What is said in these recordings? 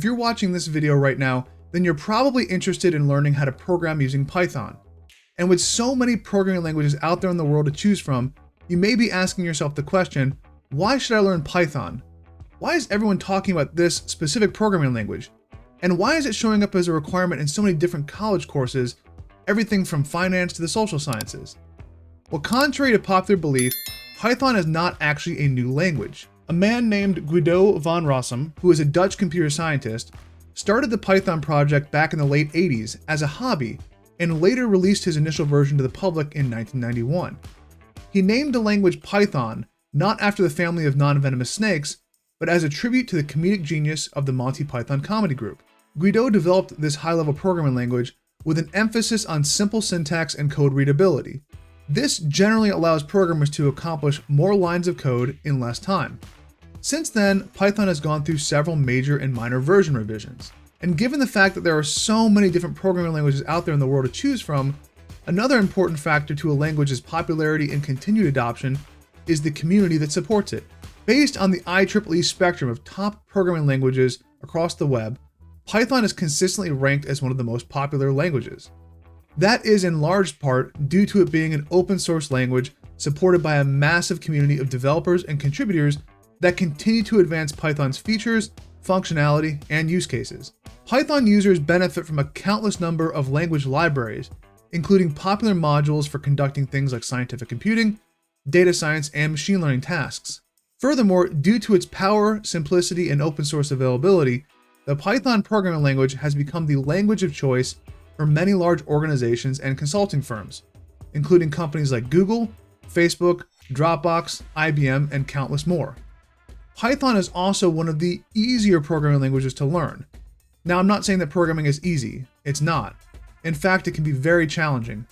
If you're watching this video right now, then you're probably interested in learning how to program using Python. And with so many programming languages out there in the world to choose from, you may be asking yourself the question, why should I learn Python? Why is everyone talking about this specific programming language? And why is it showing up as a requirement in so many different college courses, everything from finance to the social sciences? Well, contrary to popular belief, Python is not actually a new language. A man named Guido van Rossum, who is a Dutch computer scientist, started the Python project back in the late 80s as a hobby and later released his initial version to the public in 1991. He named the language Python not after the family of non-venomous snakes, but as a tribute to the comedic genius of the Monty Python comedy group. Guido developed this high-level programming language with an emphasis on simple syntax and code readability. This generally allows programmers to accomplish more lines of code in less time. Since then, Python has gone through several major and minor version revisions. And given the fact that there are so many different programming languages out there in the world to choose from, another important factor to a language's popularity and continued adoption is the community that supports it. Based on the IEEE spectrum of top programming languages across the web, Python is consistently ranked as one of the most popular languages. That is in large part due to it being an open source language supported by a massive community of developers and contributors that continue to advance Python's features, functionality, and use cases. Python users benefit from a countless number of language libraries, including popular modules for conducting things like scientific computing, data science, and machine learning tasks. Furthermore, due to its power, simplicity, and open source availability, the Python programming language has become the language of choice for many large organizations and consulting firms, including companies like Google, Facebook, Dropbox, IBM, and countless more. Python is also one of the easier programming languages to learn. Now, I'm not saying that programming is easy. It's not. In fact, it can be very challenging,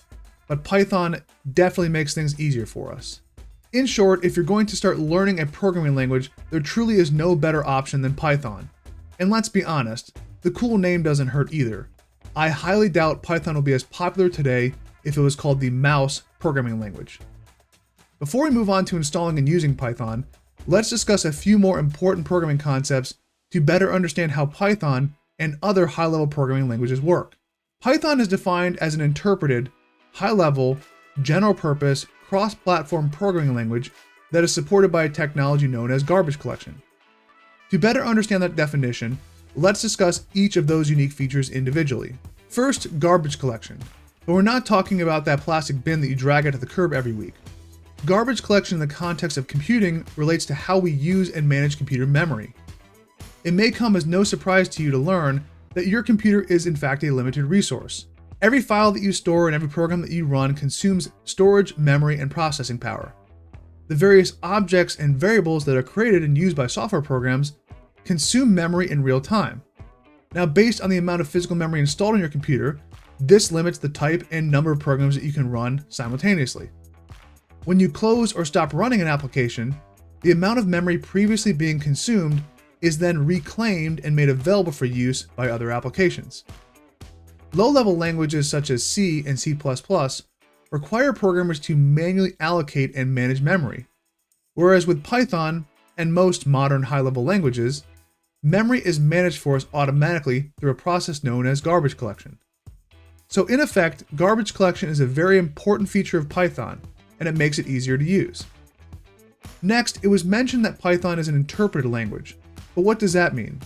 but Python definitely makes things easier for us. In short, if you're going to start learning a programming language, there truly is no better option than Python. And let's be honest, the cool name doesn't hurt either. I highly doubt Python will be as popular today if it was called the mouse programming language. Before we move on to installing and using Python, let's discuss a few more important programming concepts to better understand how Python and other high-level programming languages work. Python is defined as an interpreted, high-level, general-purpose, cross-platform programming language that is supported by a technology known as garbage collection. To better understand that definition, let's discuss each of those unique features individually. First, garbage collection. But we're not talking about that plastic bin that you drag out to the curb every week. Garbage collection in the context of computing relates to how we use and manage computer memory. It may come as no surprise to you to learn that your computer is in fact a limited resource. Every file that you store and every program that you run consumes storage, memory, and processing power. The various objects and variables that are created and used by software programs consume memory in real time. Now, based on the amount of physical memory installed on your computer, this limits the type and number of programs that you can run simultaneously. When you close or stop running an application, the amount of memory previously being consumed is then reclaimed and made available for use by other applications. Low-level languages such as C and C++ require programmers to manually allocate and manage memory, whereas with Python and most modern high-level languages, memory is managed for us automatically through a process known as garbage collection. So in effect, garbage collection is a very important feature of Python, and it makes it easier to use. Next, it was mentioned that Python is an interpreted language, but what does that mean?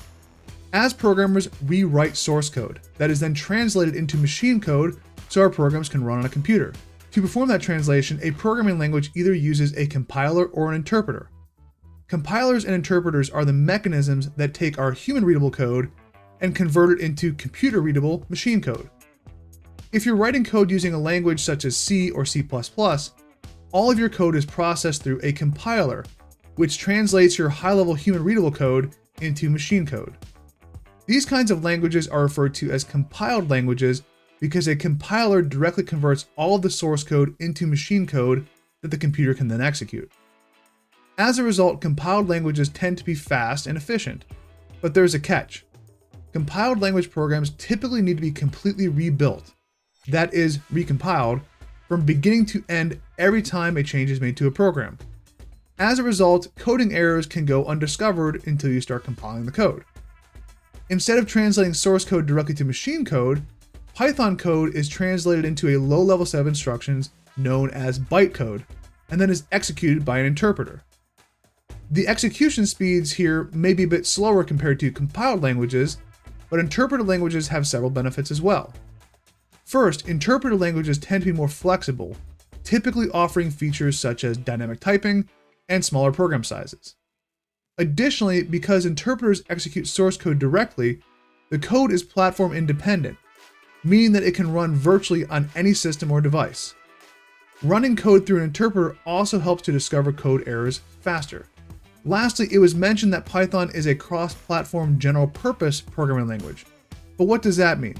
As programmers, we write source code that is then translated into machine code so our programs can run on a computer. To perform that translation, a programming language either uses a compiler or an interpreter. Compilers and interpreters are the mechanisms that take our human-readable code and convert it into computer-readable machine code. If you're writing code using a language such as C or C++, all of your code is processed through a compiler, which translates your high-level human-readable code into machine code. These kinds of languages are referred to as compiled languages because a compiler directly converts all of the source code into machine code that the computer can then execute. As a result, compiled languages tend to be fast and efficient, but there's a catch. Compiled language programs typically need to be completely rebuilt, that is, recompiled, from beginning to end every time a change is made to a program. As a result, coding errors can go undiscovered until you start compiling the code. Instead of translating source code directly to machine code, Python code is translated into a low-level set of instructions known as bytecode, and then is executed by an interpreter. The execution speeds here may be a bit slower compared to compiled languages, but interpreted languages have several benefits as well. First, interpreted languages tend to be more flexible, typically offering features such as dynamic typing and smaller program sizes. Additionally, because interpreters execute source code directly, the code is platform independent, meaning that it can run virtually on any system or device. Running code through an interpreter also helps to discover code errors faster. Lastly, it was mentioned that Python is a cross-platform general-purpose programming language. But what does that mean?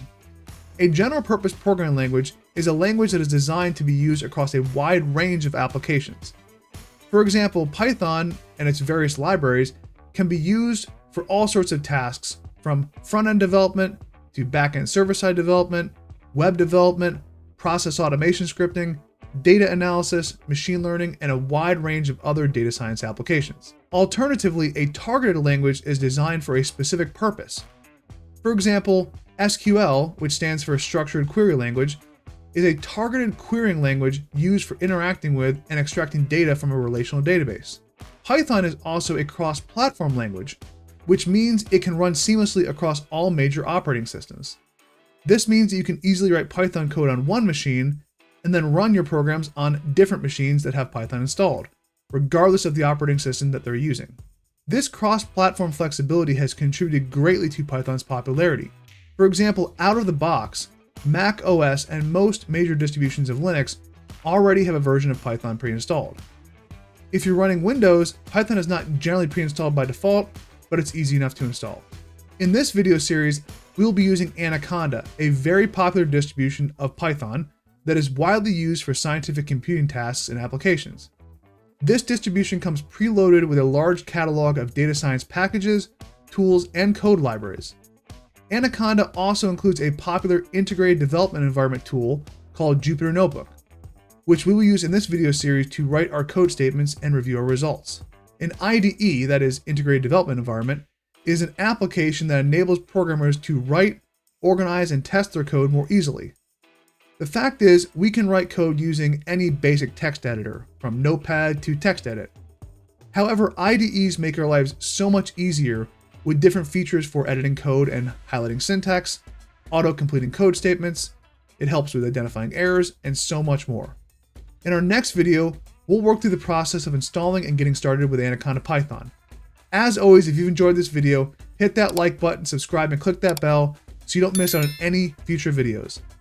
A general-purpose programming language is a language that is designed to be used across a wide range of applications. For example, Python and its various libraries can be used for all sorts of tasks, from front-end development to back-end server-side development, web development, process automation scripting, data analysis, machine learning, and a wide range of other data science applications. Alternatively, a targeted language is designed for a specific purpose. For example, SQL, which stands for Structured Query Language, is a targeted querying language used for interacting with and extracting data from a relational database. Python is also a cross-platform language, which means it can run seamlessly across all major operating systems. This means that you can easily write Python code on one machine and then run your programs on different machines that have Python installed, regardless of the operating system that they're using. This cross-platform flexibility has contributed greatly to Python's popularity. For example, out of the box, Mac OS and most major distributions of Linux already have a version of Python pre-installed. If you're running Windows, Python is not generally pre-installed by default, but it's easy enough to install. In this video series, we will be using Anaconda, a very popular distribution of Python that is widely used for scientific computing tasks and applications. This distribution comes preloaded with a large catalog of data science packages, tools, and code libraries. Anaconda also includes a popular integrated development environment tool called Jupyter Notebook, which we will use in this video series to write our code statements and review our results. An IDE, that is Integrated Development Environment, is an application that enables programmers to write, organize, and test their code more easily. The fact is, we can write code using any basic text editor, from Notepad to TextEdit. However, IDEs make our lives so much easier with different features for editing code and highlighting syntax, auto-completing code statements, it helps with identifying errors, and so much more. In our next video, we'll work through the process of installing and getting started with Anaconda Python. As always, if you've enjoyed this video, hit that like button, subscribe, and click that bell so you don't miss out on any future videos.